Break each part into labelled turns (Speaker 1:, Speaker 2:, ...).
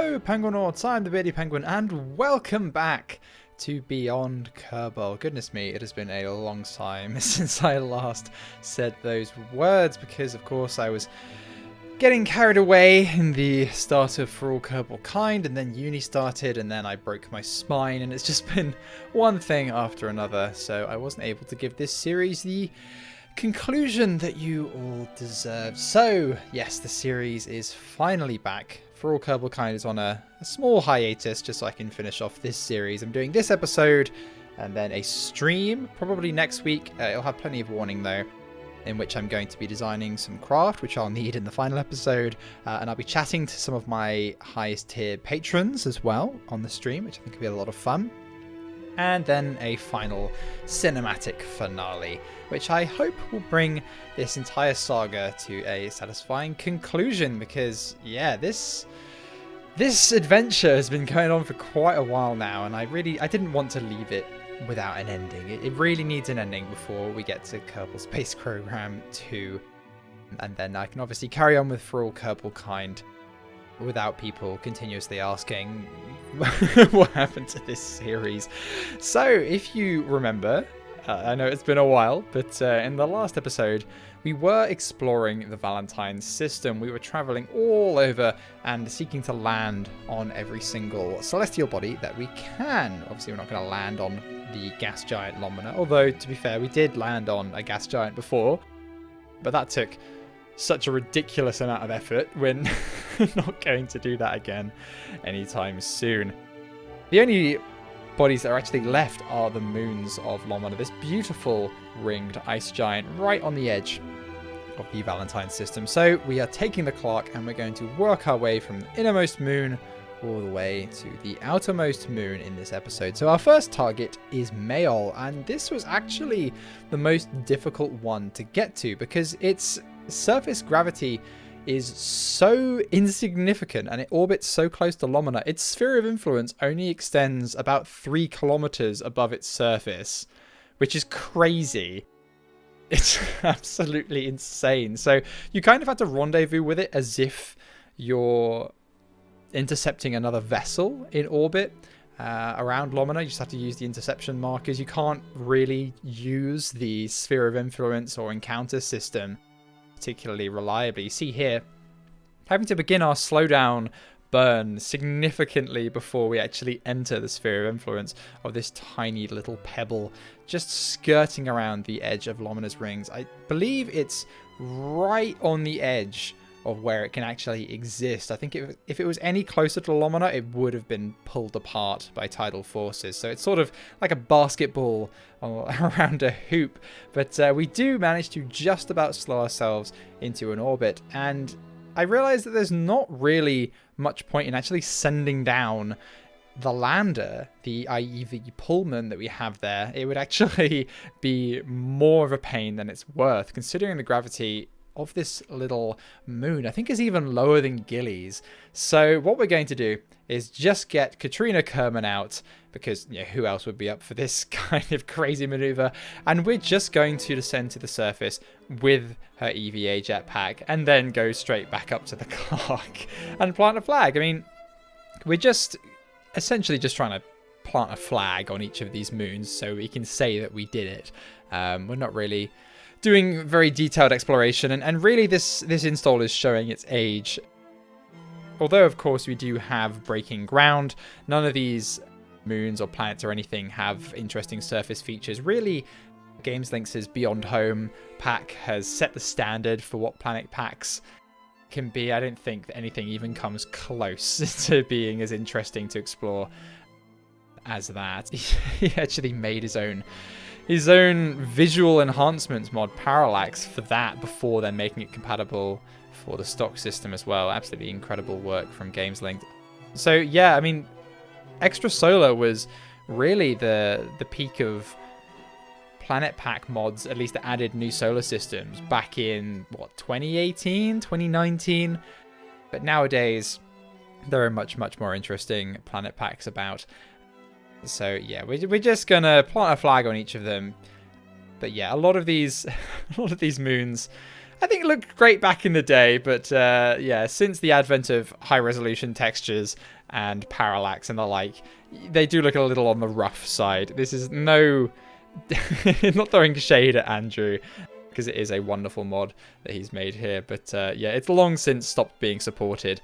Speaker 1: Hello, Penguinauts, I'm the Beardy Penguin, and welcome back to Beyond Kerbal. Goodness me, it has been a long time since I last said those words, because of course I was getting carried away in the start of For All Kerbalkind, and then uni started, and then I broke my spine, and it's just been one thing after another, so I wasn't able to give this series the conclusion that you all deserve. So, yes, the series is finally back. For All Kerbalkind is on a small hiatus, just so I can finish off this series. I'm doing this episode, and then a stream, probably next week. It'll have plenty of warning, though, in which I'm going to be designing some craft, which I'll need in the final episode, and I'll be chatting to some of my highest tier patrons as well on the stream, which I think will be a lot of fun. And then a final cinematic finale, which I hope will bring this entire saga to a satisfying conclusion, because, yeah, this adventure has been going on for quite a while now, and I didn't want to leave it without an ending. It really needs an ending before we get to Kerbal Space Program 2, and then I can obviously carry on with For All Kerbalkind without people continuously asking what happened to this series. So, if you remember, I know it's been a while, but in the last episode, we were exploring the Valentine system. We were traveling all over and seeking to land on every single celestial body that we can. Obviously, we're not going to land on the gas giant Lomina, although, to be fair, we did land on a gas giant before, but that took such a ridiculous amount of effort. We're not going to do that again anytime soon. The only bodies that are actually left are the moons of Lomina, this beautiful ringed ice giant right on the edge of the Valentine system. So we are taking the clock and we're going to work our way from the innermost moon all the way to the outermost moon in this episode. So our first target is Mayol, and this was actually the most difficult one to get to because its surface gravity is so insignificant and it orbits so close to Lomina. Its sphere of influence only extends about 3 kilometers above its surface, which is crazy. It's absolutely insane. So you kind of had to rendezvous with it as if you're intercepting another vessel in orbit around Lomina. You just have to use the interception markers. You can't really use the sphere of influence or encounter system particularly reliably. You see here, having to begin our slowdown burn significantly before we actually enter the sphere of influence of this tiny little pebble just skirting around the edge of Lomina's rings. I believe it's right on the edge of where it can actually exist. I think if it was any closer to Lomina, it would have been pulled apart by tidal forces. So it's sort of like a basketball around a hoop. But we do manage to just about slow ourselves into an orbit. And I realized that there's not really much point in actually sending down the lander, i.e. the Pullman that we have there. It would actually be more of a pain than it's worth, considering the gravity of this little moon. I think is even lower than Gillies. So what we're going to do is just get Katrina Kerman out, because who else would be up for this kind of crazy maneuver, and we're just going to descend to the surface with her EVA jetpack and then go straight back up to the clock and plant a flag. I mean, we're just essentially just trying to plant a flag on each of these moons so we can say that we did it. We're not really doing very detailed exploration, and really this install is showing its age. Although, of course, we do have breaking ground, none of these moons or planets or anything have interesting surface features. Really, GamesLinks' Beyond Home pack has set the standard for what planet packs can be. I don't think that anything even comes close to being as interesting to explore as that. He actually made his own visual enhancements mod, Parallax, for that before then making it compatible for the stock system as well. Absolutely incredible work from GamesLink. So yeah, I mean, Extrasolar was really the peak of planet pack mods, at least that added new solar systems back in 2018, 2019. But nowadays there are much more interesting planet packs about. So yeah, we're just gonna plant a flag on each of them. But yeah, a lot of these moons I think it looked great back in the day, but yeah, since the advent of high-resolution textures and parallax and the like, they do look a little on the rough side. This is no... not throwing shade at Andrew, because it is a wonderful mod that he's made here, but yeah, it's long since stopped being supported.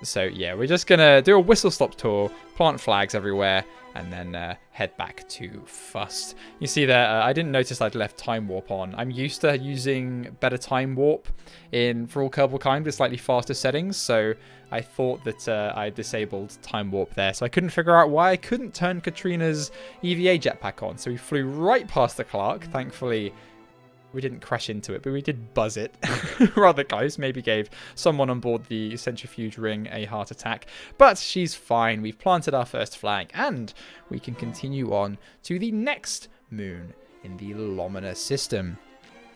Speaker 1: So yeah, we're just gonna do a whistle-stop tour, plant flags everywhere, and then head back to Fust. You see there, I didn't notice I'd left Time Warp on. I'm used to using better Time Warp for all Kerbalkind with slightly faster settings, so I thought that I disabled Time Warp there, so I couldn't figure out why I couldn't turn Katrina's EVA jetpack on. So we flew right past the Clark. Thankfully, we didn't crash into it, but we did buzz it rather close. Maybe gave someone on board the centrifuge ring a heart attack. But she's fine. We've planted our first flag, and we can continue on to the next moon in the Lomina system.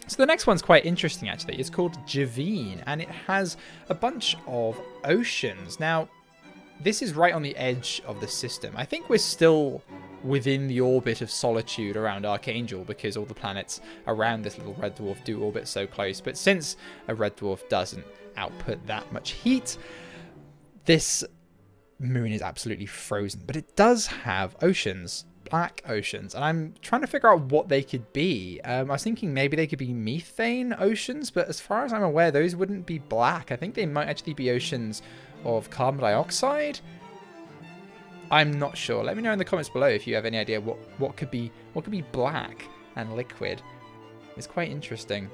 Speaker 1: So the next one's quite interesting, actually. It's called Javeen, and it has a bunch of oceans. Now, this is right on the edge of the system. I think we're still within the orbit of solitude around Archangel, because all the planets around this little red dwarf do orbit so close. But since a red dwarf doesn't output that much heat, this moon is absolutely frozen. But it does have oceans, black oceans, and I'm trying to figure out what they could be. I was thinking maybe they could be methane oceans, but as far as I'm aware, those wouldn't be black. I think they might actually be oceans of carbon dioxide. I'm not sure. Let me know in the comments below if you have any idea what could be black and liquid. It's quite interesting.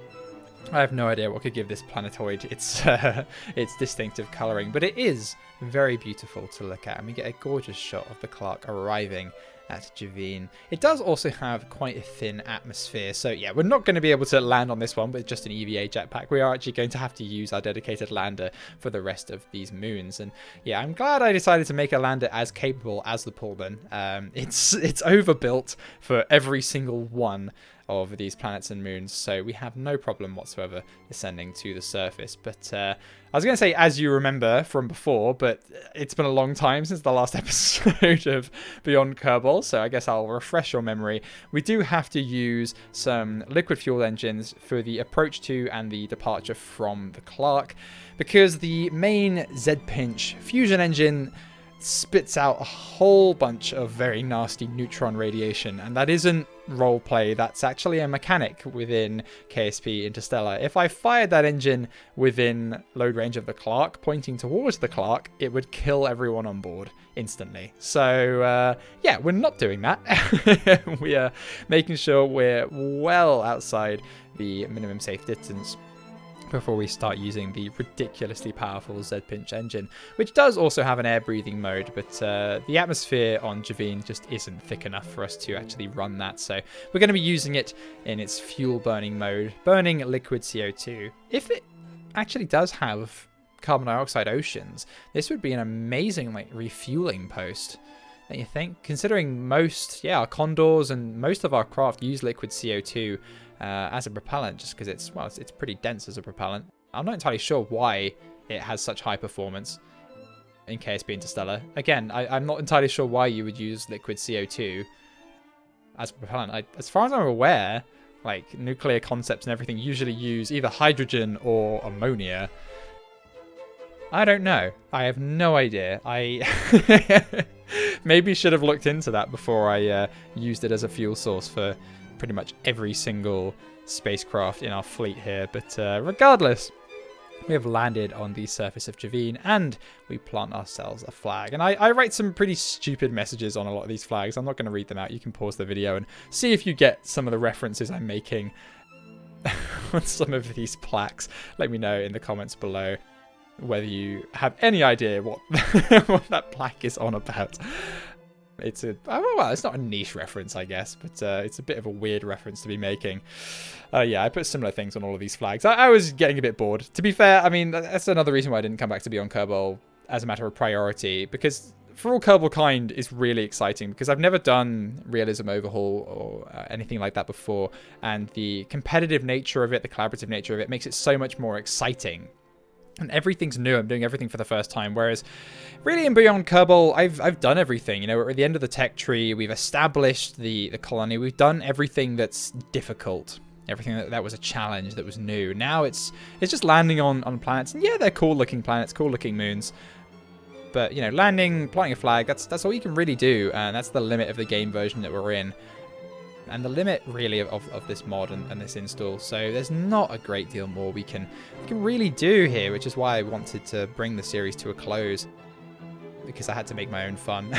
Speaker 1: I have no idea what could give this planetoid its distinctive colouring, but it is very beautiful to look at, and we get a gorgeous shot of the Clark arriving at Javeen. It does also have quite a thin atmosphere, so yeah, we're not going to be able to land on this one with just an EVA jetpack. We are actually going to have to use our dedicated lander for the rest of these moons, and yeah, I'm glad I decided to make a lander as capable as the Pullman. It's overbuilt for every single one of these planets and moons, so we have no problem whatsoever ascending to the surface. But I was going to say, as you remember from before, but it's been a long time since the last episode of Beyond Kerbal, so I guess I'll refresh your memory. We do have to use some liquid fuel engines for the approach to and the departure from the Clark, because the main Z-pinch fusion engine spits out a whole bunch of very nasty neutron radiation, and that isn't roleplay, that's actually a mechanic within KSP Interstellar. If I fired that engine within load range of the Clark, pointing towards the Clark, it would kill everyone on board instantly. So yeah, we're not doing that. We are making sure we're well outside the minimum safe distance before we start using the ridiculously powerful Z-pinch engine, which does also have an air-breathing mode, but the atmosphere on Javeen just isn't thick enough for us to actually run that, so we're going to be using it in its fuel-burning mode, burning liquid CO2. If it actually does have carbon dioxide oceans, this would be an amazing refueling post, don't you think? Considering most, our Condors and most of our craft use liquid CO2 as a propellant, just because it's pretty dense as a propellant. I'm not entirely sure why it has such high performance in KSP Interstellar. Again, I'm not entirely sure why you would use liquid CO2 as a propellant. As far as I'm aware, like nuclear concepts and everything usually use either hydrogen or ammonia. I don't know. I have no idea. I maybe should have looked into that before I used it as a fuel source for pretty much every single spacecraft in our fleet here. But regardless, we have landed on the surface of Javeen and we plant ourselves a flag. And I write some pretty stupid messages on a lot of these flags. I'm not going to read them out. You can pause the video and see if you get some of the references I'm making on some of these plaques. Let me know in the comments below whether you have any idea what what that plaque is on about. It's it's not a niche reference, I guess, but it's a bit of a weird reference to be making. Yeah, I put similar things on all of these flags. I was getting a bit bored. To be fair, I mean, that's another reason why I didn't come back to Beyond Kerbal as a matter of priority, because for all Kerbalkind is really exciting, because I've never done realism overhaul or anything like that before, and the competitive nature of it, the collaborative nature of it, makes it so much more exciting. And everything's new. I'm doing everything for the first time. Whereas, really, in Beyond Kerbal, I've done everything. You know, we're at the end of the tech tree. We've established the colony. We've done everything that's difficult Everything that was a challenge, that was new. Now it's just landing on planets. And yeah, they're cool looking planets, cool looking moons. But, you know, landing, planting a flag, that's all you can really do. And that's the limit of the game version that we're in. And the limit, really, of this mod and this install. So there's not a great deal more we can really do here, which is why I wanted to bring the series to a close. Because I had to make my own fun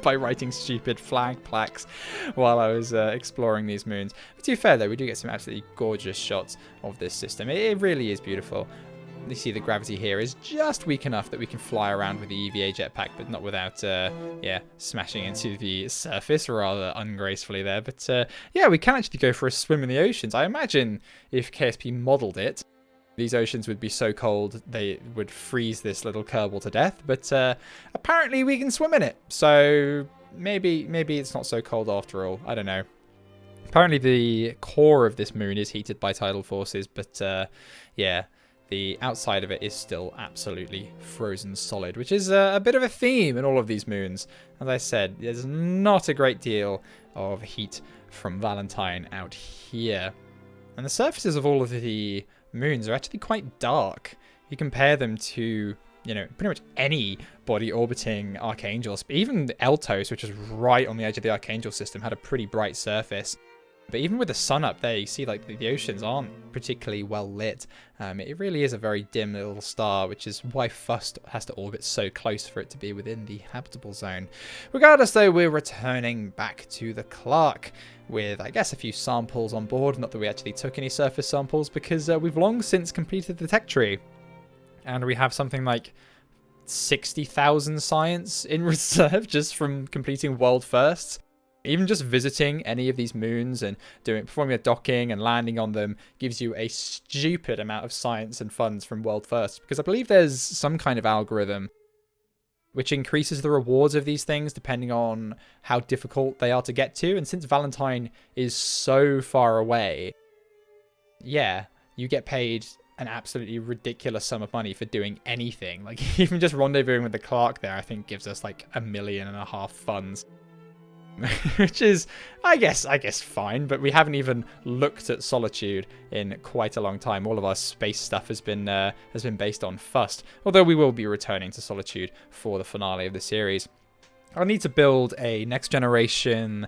Speaker 1: by writing stupid flag plaques while I was exploring these moons. But to be fair, though, we do get some absolutely gorgeous shots of this system. It really is beautiful. You see the gravity here is just weak enough that we can fly around with the EVA jetpack, but not without, smashing into the surface rather ungracefully there. But, yeah, we can actually go for a swim in the oceans. I imagine if KSP modelled it, these oceans would be so cold they would freeze this little Kerbal to death, but apparently we can swim in it. So maybe it's not so cold after all. I don't know. Apparently the core of this moon is heated by tidal forces, but yeah, the outside of it is still absolutely frozen solid, which is a bit of a theme in all of these moons. As I said, there's not a great deal of heat from Valentine out here. And the surfaces of all of the moons are actually quite dark. You compare them to, you know, pretty much any body orbiting Archangel. Even Eltos, which is right on the edge of the Archangel system, had a pretty bright surface. But even with the sun up there, you see like the oceans aren't particularly well lit. It really is a very dim little star, which is why Fust has to orbit so close for it to be within the habitable zone. Regardless, though, we're returning back to the Clark with, I guess, a few samples on board. Not that we actually took any surface samples, because we've long since completed the tech tree. And we have something like 60,000 science in reserve just from completing world firsts. Even just visiting any of these moons and performing a docking and landing on them gives you a stupid amount of science and funds from world first. Because I believe there's some kind of algorithm which increases the rewards of these things depending on how difficult they are to get to. And since Valentine is so far away, yeah, you get paid an absolutely ridiculous sum of money for doing anything. Like even just rendezvousing with the Clark there, I think gives us like 1.5 million funds. Which is, I guess fine, but we haven't even looked at Solitude in quite a long time. All of our space stuff has been based on Fust, although we will be returning to Solitude for the finale of the series. I'll need to build a next generation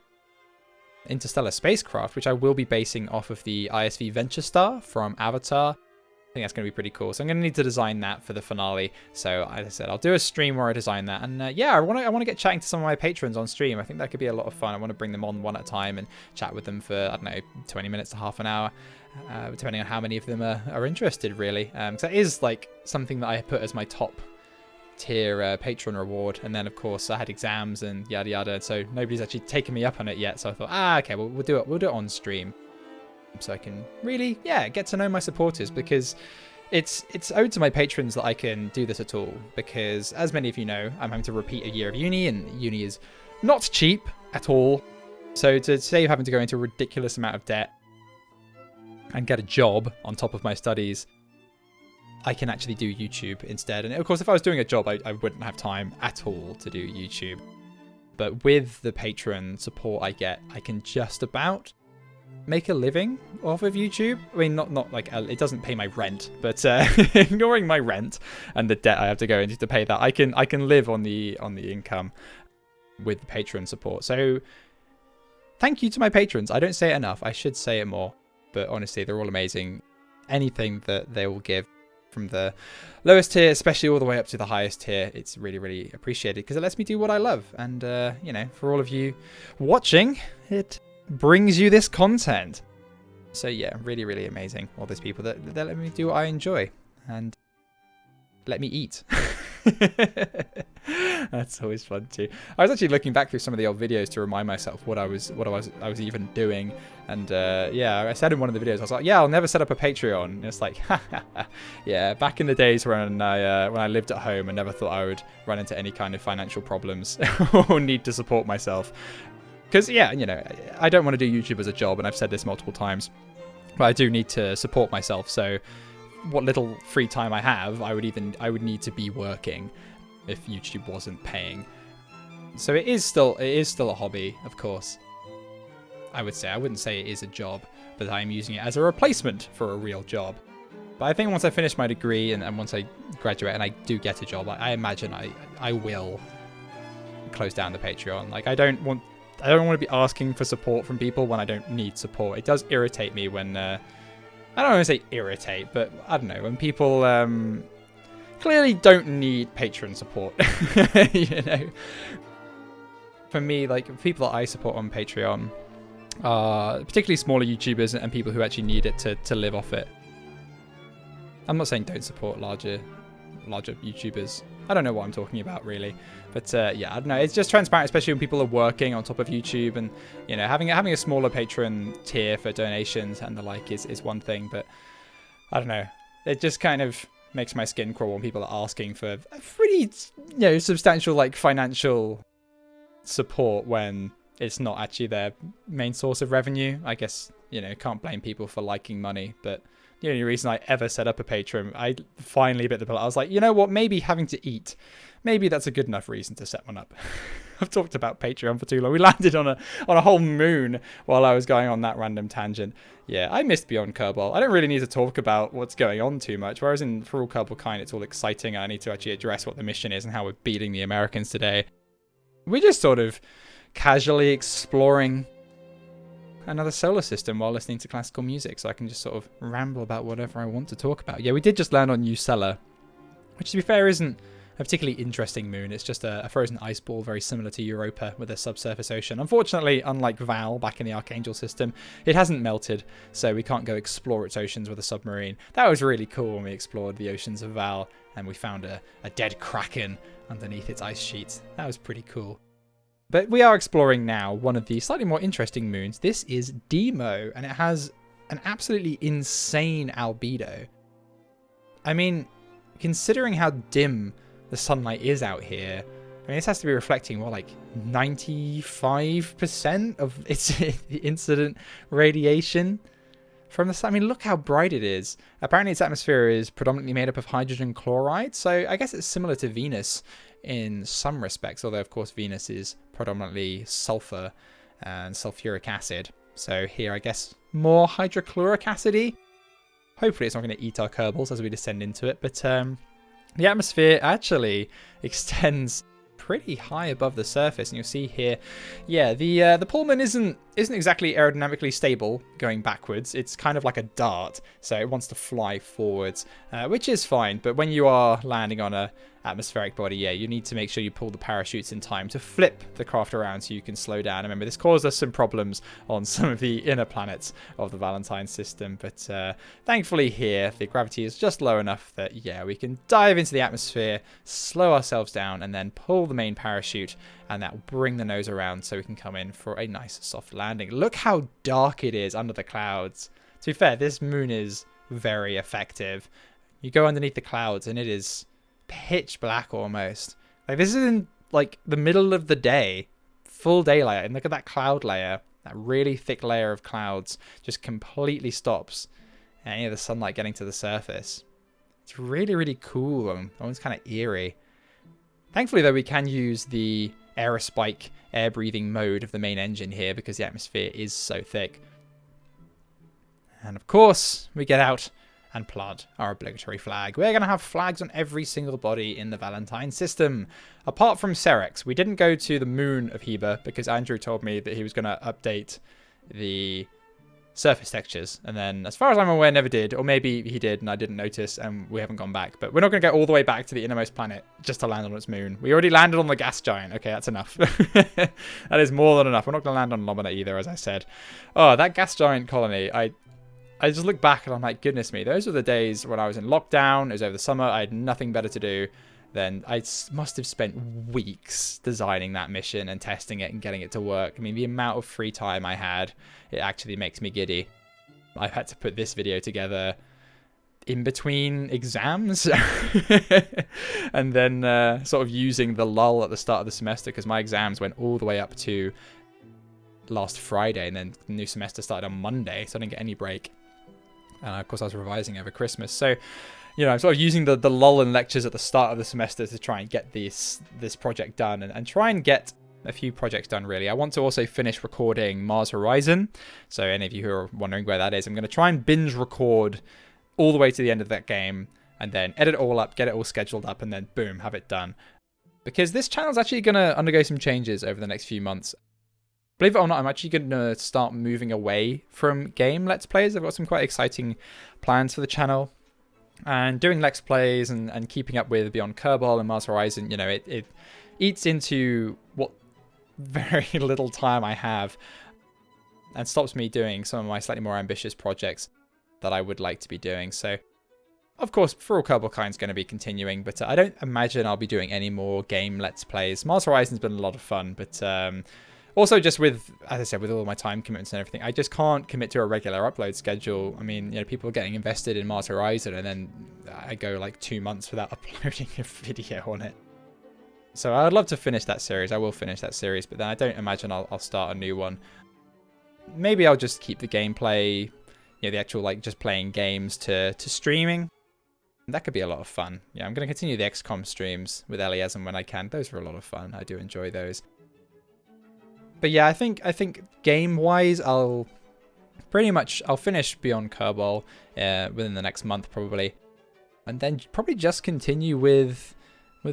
Speaker 1: interstellar spacecraft, which I will be basing off of the ISV Venture Star from Avatar. I think that's going to be pretty cool. So I'm going to need to design that for the finale. So as I said, I'll do a stream where I design that. And yeah, I want to get chatting to some of my patrons on stream. I think that could be a lot of fun. I want to bring them on one at a time and chat with them for, I don't know, 20 minutes to half an hour, depending on how many of them are interested, really. Because that is like something that I put as my top tier patron reward. And then, of course, I had exams and yada yada. So nobody's actually taken me up on it yet. So I thought, okay, well, we'll do it on stream. So I can really, get to know my supporters, because it's owed to my patrons that I can do this at all. Because as many of you know, I'm having to repeat a year of uni, and uni is not cheap at all. So to save having to go into a ridiculous amount of debt and get a job on top of my studies, I can actually do YouTube instead. And of course, if I was doing a job, I wouldn't have time at all to do YouTube. But with the patron support I get, I can just about make a living off of YouTube. I mean, not like it doesn't pay my rent, but ignoring my rent and the debt I have to go into to pay that, I can live on the income with the patron support. So thank you to my patrons. I don't say it enough. I should say it more, but honestly, they're all amazing. Anything that they will give, from the lowest tier, especially all the way up to the highest tier, it's really, really appreciated, because it lets me do what I love. And for all of you watching, it brings you this content. So yeah, really, really amazing. All those people that let me do what I enjoy and let me eat. That's always fun too. I was actually looking back through some of the old videos to remind myself what I was even doing. And I said in one of the videos, I was like, I'll never set up a Patreon. And it's like, yeah, back in the days when I lived at home, I never thought I would run into any kind of financial problems or need to support myself. Because, I don't want to do YouTube as a job, and I've said this multiple times, but I do need to support myself. So what little free time I have, I would need to be working if YouTube wasn't paying. So it is still a hobby, of course. I would say. I wouldn't say it is a job but I'm using it as a replacement for a real job. But I think once I finish my degree and once I graduate and I do get a job, I imagine I will close down the Patreon. Like, I don't want to be asking for support from people when I don't need support. It does irritate me when I don't want to say irritate, but I don't know, when people clearly don't need patron support. You know, for me, like, people that I support on Patreon are particularly smaller YouTubers and people who actually need it to live off it. I'm not saying don't support larger YouTubers. I don't know what I'm talking about, really. But yeah, I don't know. It's just transparent, especially when people are working on top of YouTube, and you know, having a smaller patron tier for donations and the like is one thing. But I don't know. It just kind of makes my skin crawl when people are asking for a pretty, you know, substantial like financial support when it's not actually their main source of revenue. I guess, you know, can't blame people for liking money, but the only reason I ever set up a Patreon, I finally bit the bullet. I was like, you know what, maybe having to eat, maybe that's a good enough reason to set one up. I've talked about Patreon for too long. We landed on a whole moon while I was going on that random tangent. Yeah, I missed Beyond Kerbal. I don't really need to talk about what's going on too much, whereas in For All Kerbalkind, it's all exciting. I need to actually address what the mission is and how we're beating the Americans today. We're just sort of casually exploring another solar system while listening to classical music, so I can just sort of ramble about whatever I want to talk about. Yeah, we did just land on Interstellar, which, to be fair, isn't a particularly interesting moon. It's just a frozen ice ball very similar to Europa with a subsurface ocean. Unfortunately, unlike Val back in the Archangel system, it hasn't melted, so we can't go explore its oceans with a submarine. That was really cool when we explored the oceans of Val and we found a dead kraken underneath its ice sheets. That was pretty cool. But we are exploring now one of the slightly more interesting moons. This is Demo, and it has an absolutely insane albedo. I mean, considering how dim the sunlight is out here, I mean, this has to be reflecting, what, like 95% of its incident radiation from the sun. I mean, look how bright it is. Apparently, its atmosphere is predominantly made up of hydrogen chloride, so I guess it's similar to Venus in some respects, although, of course, Venus is predominantly sulfur and sulfuric acid. So here, I guess, more hydrochloric acid-y. Hopefully, it's not going to eat our Kerbals as we descend into it, but the atmosphere actually extends pretty high above the surface, and you'll see here, yeah, the Pullman isn't exactly aerodynamically stable going backwards. It's kind of like a dart, so it wants to fly forwards, which is fine. But when you are landing on a atmospheric body, yeah, you need to make sure you pull the parachutes in time to flip the craft around so you can slow down. Remember, this caused us some problems on some of the inner planets of the Valentine system, but thankfully here the gravity is just low enough that, yeah, we can dive into the atmosphere, slow ourselves down, and then pull the main parachute, and that will bring the nose around so we can come in for a nice soft landing. Look how dark it is under the clouds. To be fair, this moon is very effective. You go underneath the clouds and it is pitch black almost. Like, this is in like the middle of the day, full daylight, and look at that cloud layer. That really thick layer of clouds just completely stops any of the sunlight getting to the surface. It's really, really cool and almost kind of eerie. Thankfully, though, we can use the aerospike air breathing mode of the main engine here because the atmosphere is so thick. And of course, we get out and plant our obligatory flag. We're going to have flags on every single body in the Valentine system. Apart from Cerex, we didn't go to the moon of Heba because Andrew told me that he was going to update the surface textures, and then, as far as I'm aware, never did, or maybe he did and I didn't notice and we haven't gone back. But we're not going to go all the way back to the innermost planet just to land on its moon. We already landed on the gas giant. Okay, that's enough. That is more than enough. We're not going to land on Lomina either, as I said. Oh, that gas giant colony, I just look back and I'm like, goodness me, those were the days when I was in lockdown. It was over the summer. I had nothing better to do. Then I must have spent weeks designing that mission and testing it and getting it to work. I mean, the amount of free time I had, it actually makes me giddy. I've had to put this video together in between exams and then sort of using the lull at the start of the semester because my exams went all the way up to last Friday, and then the new semester started on Monday, so I didn't get any break. And of course, I was revising over Christmas. So, you know, I'm sort of using the lull in lectures at the start of the semester to try and get this project done and try and get a few projects done really. I want to also finish recording Mars Horizon. So any of you who are wondering where that is, I'm going to try and binge record all the way to the end of that game and then edit it all up, get it all scheduled up, and then boom, have it done. Because this channel's actually going to undergo some changes over the next few months. Believe it or not, I'm actually going to start moving away from game Let's Plays. I've got some quite exciting plans for the channel. And doing Let's Plays and keeping up with Beyond Kerbal and Mars Horizon, you know, it eats into what very little time I have and stops me doing some of my slightly more ambitious projects that I would like to be doing. So, of course, For All Kerbalkind is going to be continuing, but I don't imagine I'll be doing any more game Let's Plays. Mars Horizon's been a lot of fun, but also just with, as I said, with all my time commitments and everything, I just can't commit to a regular upload schedule. I mean, you know, people are getting invested in Mars Horizon and then I go like 2 months without uploading a video on it. So I'd love to finish that series. I will finish that series, but then I don't imagine I'll start a new one. Maybe I'll just keep the gameplay, you know, the actual like just playing games to streaming. That could be a lot of fun. Yeah, I'm going to continue the XCOM streams with Elias and when I can. Those are a lot of fun. I do enjoy those. But yeah, I think game-wise, I'll finish Beyond Kerbal within the next month probably, and then probably just continue with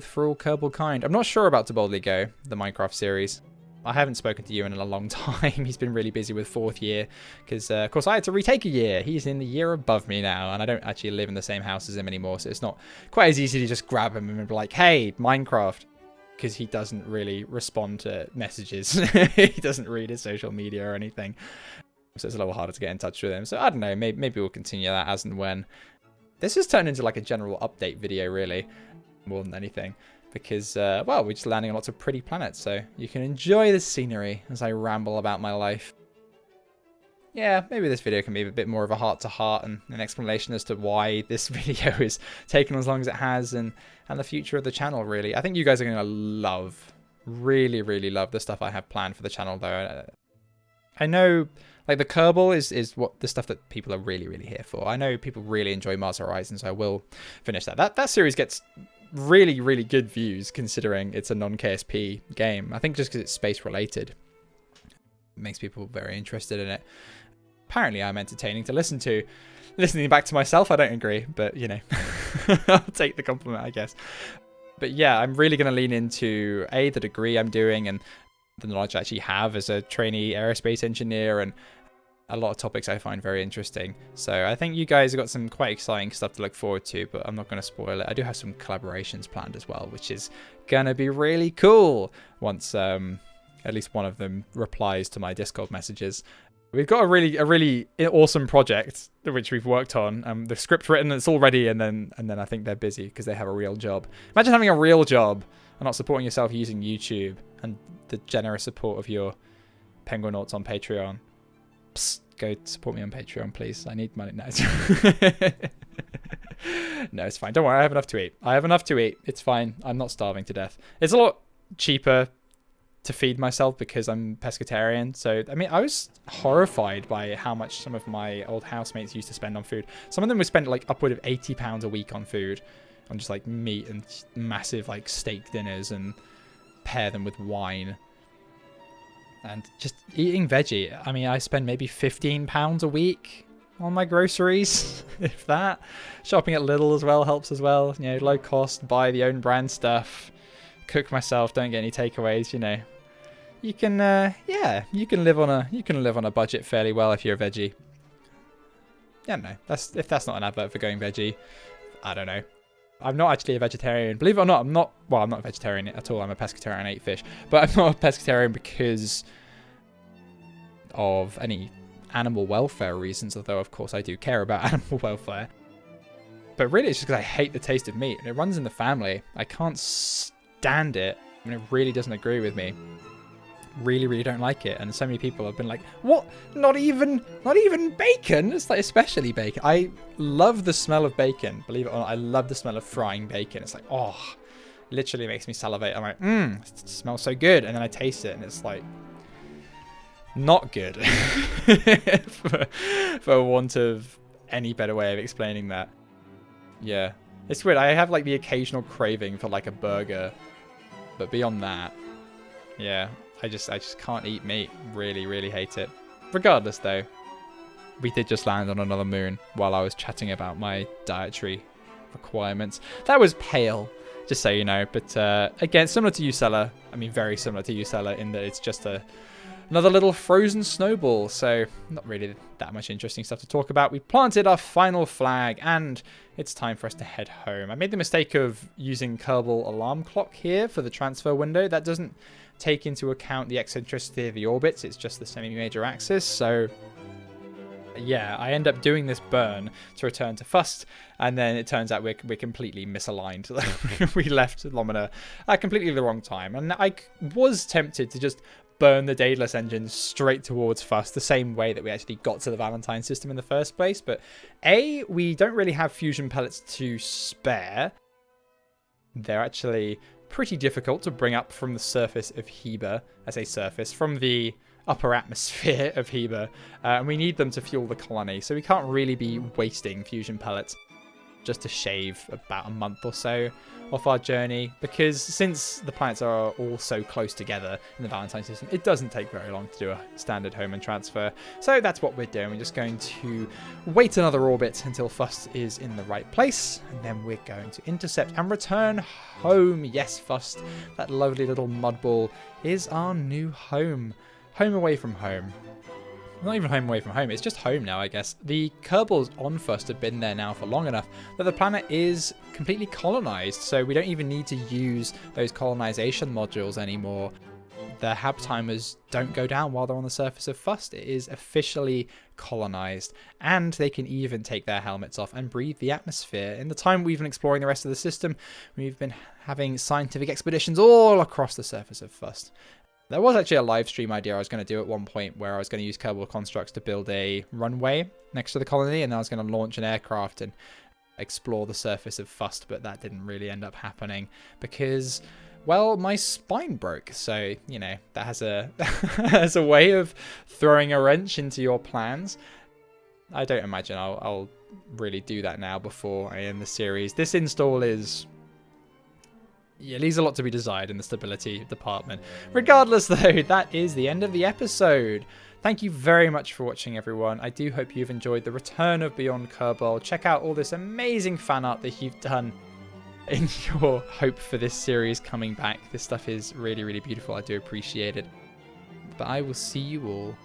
Speaker 1: For All Kerbalkind. I'm not sure about To Boldly Go, the Minecraft series. I haven't spoken to Ewan in a long time. He's been really busy with 4th year because, of course, I had to retake a year. He's in the year above me now, and I don't actually live in the same house as him anymore, so it's not quite as easy to just grab him and be like, hey, Minecraft. Because he doesn't really respond to messages. He doesn't read his social media or anything. So it's a little harder to get in touch with him. So I don't know, maybe we'll continue that as and when. This has turned into like a general update video, really, more than anything. Because, well, we're just landing on lots of pretty planets. So you can enjoy the scenery as I ramble about my life. Yeah, maybe this video can be a bit more of a heart-to-heart and an explanation as to why this video is taking as long as it has and the future of the channel, really. I think you guys are going to love, really, really love the stuff I have planned for the channel, though. I know, like, the Kerbal is what the stuff that people are really, really here for. I know people really enjoy Mars Horizon, so I will finish that. That series gets really, really good views, considering it's a non-KSP game. I think just because it's space-related. Makes people very interested in it. Apparently I'm entertaining to listen to. Listening back to myself, I don't agree, but you know, I'll take the compliment, I guess. But yeah, I'm really going to lean into the degree I'm doing and the knowledge I actually have as a trainee aerospace engineer, and a lot of topics I find very interesting. So I think you guys have got some quite exciting stuff to look forward to, but I'm not going to spoil it. I do have some collaborations planned as well, which is going to be really cool once at least one of them replies to my Discord messages. We've got a really awesome project which we've worked on. The script written, it's all ready, and then I think they're busy because they have a real job. Imagine having a real job and not supporting yourself using YouTube and the generous support of your Penguinauts on Patreon. Psst, go support me on Patreon, please. I need money. No, no, it's fine. Don't worry, I have enough to eat. It's fine. I'm not starving to death. It's a lot cheaper to feed myself because I'm pescatarian. So, I mean, I was horrified by how much some of my old housemates used to spend on food. Some of them would spend like upward of £80 a week on food, on just like meat and massive like steak dinners, and pair them with wine. And just eating veggie. I mean, I spend maybe £15 a week on my groceries, if that. Shopping at Lidl as well helps as well. You know, low cost, buy the own brand stuff. Cook myself, don't get any takeaways, you know. You can yeah, you can live on a budget fairly well if you're a veggie. Yeah, no. If that's not an advert for going veggie, I don't know. I'm not actually a vegetarian. Believe it or not, I'm not a vegetarian at all. I'm a pescatarian, I eat fish. But I'm not a pescatarian because of any animal welfare reasons, although of course I do care about animal welfare. But really it's just because I hate the taste of meat, and it runs in the family. I can't stand it, and it really doesn't agree with me. Really, really don't like it. And so many people have been like, what? Not even bacon? It's like especially bacon. I love the smell of bacon. Believe it or not, I love the smell of frying bacon. It's like, oh, literally makes me salivate. I'm like, it smells so good. And then I taste it and it's like, not good. for want of any better way of explaining that. Yeah. It's weird. I have like the occasional craving for like a burger. But beyond that, yeah. I just can't eat meat. Really, really hate it. Regardless, though, we did just land on another moon while I was chatting about my dietary requirements. That was pale, just so you know. But again, similar to Usella. I mean, very similar to Usella in that it's just another little frozen snowball. So not really that much interesting stuff to talk about. We planted our final flag and it's time for us to head home. I made the mistake of using Kerbal alarm clock here for the transfer window. That doesn't take into account the eccentricity of the orbits. It's just the semi-major axis. So yeah, I end up doing this burn to return to Fust, and then it turns out we're completely misaligned. We left Lomina at completely the wrong time, and I was tempted to just burn the Daedalus engine straight towards Fust, the same way that we actually got to the Valentine system in the first place. But A, we don't really have fusion pellets to spare. They're actually pretty difficult to bring up from the surface of Heber, as a surface, from the upper atmosphere of Heber, and we need them to fuel the colony, so we can't really be wasting fusion pellets just to shave about a month or so off our journey, because since the planets are all so close together in the Valentine system, it doesn't take very long to do a standard home and transfer. So that's what we're doing. We're just going to wait another orbit until Fust is in the right place, and then we're going to intercept and return home. Yes, Fust, that lovely little mud ball, is our new home. Home away from home. Not even home away from home, it's just home now, I guess. The Kerbals on Fust have been there now for long enough that the planet is completely colonized, so we don't even need to use those colonization modules anymore. The hab timers don't go down while they're on the surface of Fust. It is officially colonized, and they can even take their helmets off and breathe the atmosphere. In the time we've been exploring the rest of the system, we've been having scientific expeditions all across the surface of Fust. There was actually a live stream idea I was going to do at one point where I was going to use Kerbal constructs to build a runway next to the colony, and I was going to launch an aircraft and explore the surface of Fust, but that didn't really end up happening because, well, my spine broke. So, you know, that has a, has a way of throwing a wrench into your plans. I don't imagine I'll really do that now before I end the series. This install is... yeah, leaves a lot to be desired in the stability department. Regardless, though, that is the end of the episode. Thank you very much for watching, everyone. I do hope you've enjoyed the return of Beyond Kerbal. Check out all this amazing fan art that you've done in your hope for this series coming back. This stuff is really, really beautiful. I do appreciate it. But I will see you all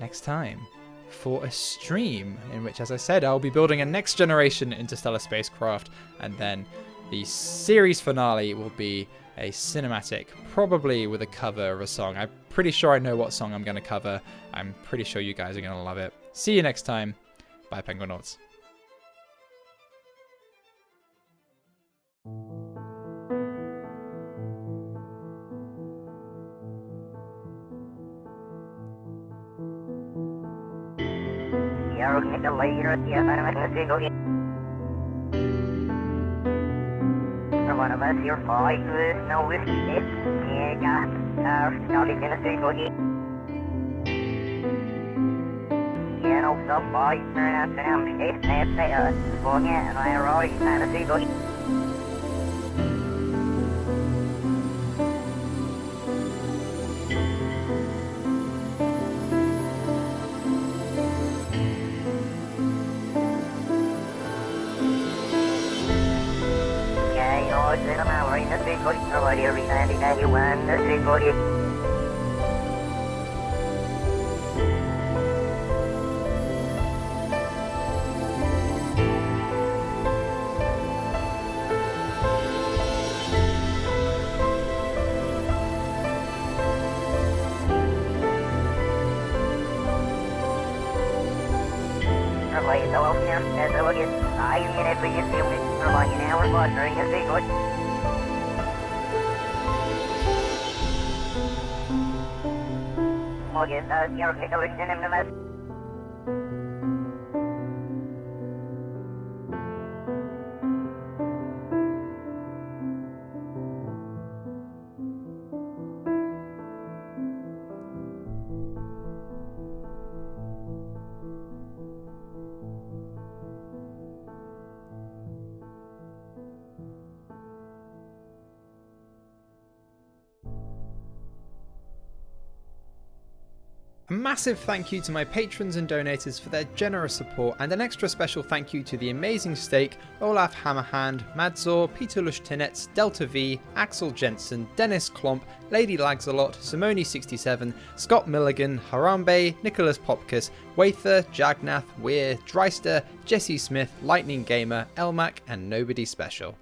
Speaker 1: next time for a stream in which, as I said, I'll be building a next generation interstellar spacecraft, and then the series finale will be a cinematic, probably with a cover of a song. I'm pretty sure I know what song I'm going to cover. I'm pretty sure you guys are going to love it. See you next time. Bye, Penguinauts.
Speaker 2: One of us here fight with no whiskey dip. Yeah, not even a single hit. Yeah, no stop fight, turn out to them, shit, that's for me, and I already had a single hit. Then I'm out in the single hit, nobody every time you won the single hit. As I look at I mean every few minutes for like an hour plus during a single hit. I'll get your collection in the last.
Speaker 1: A massive thank you to my patrons and donators for their generous support, and an extra special thank you to the Amazing Steak, Olaf Hammerhand, Madzor, Peter Lushtinets, Delta V, Axel Jensen, Dennis Klomp, Lady Lagsalot, Simone67, Scott Milligan, Harambe, Nicholas Popkus, Wather, Jagnath, Weir, Dreister, Jesse Smith, Lightning Gamer, Elmac, and Nobody Special.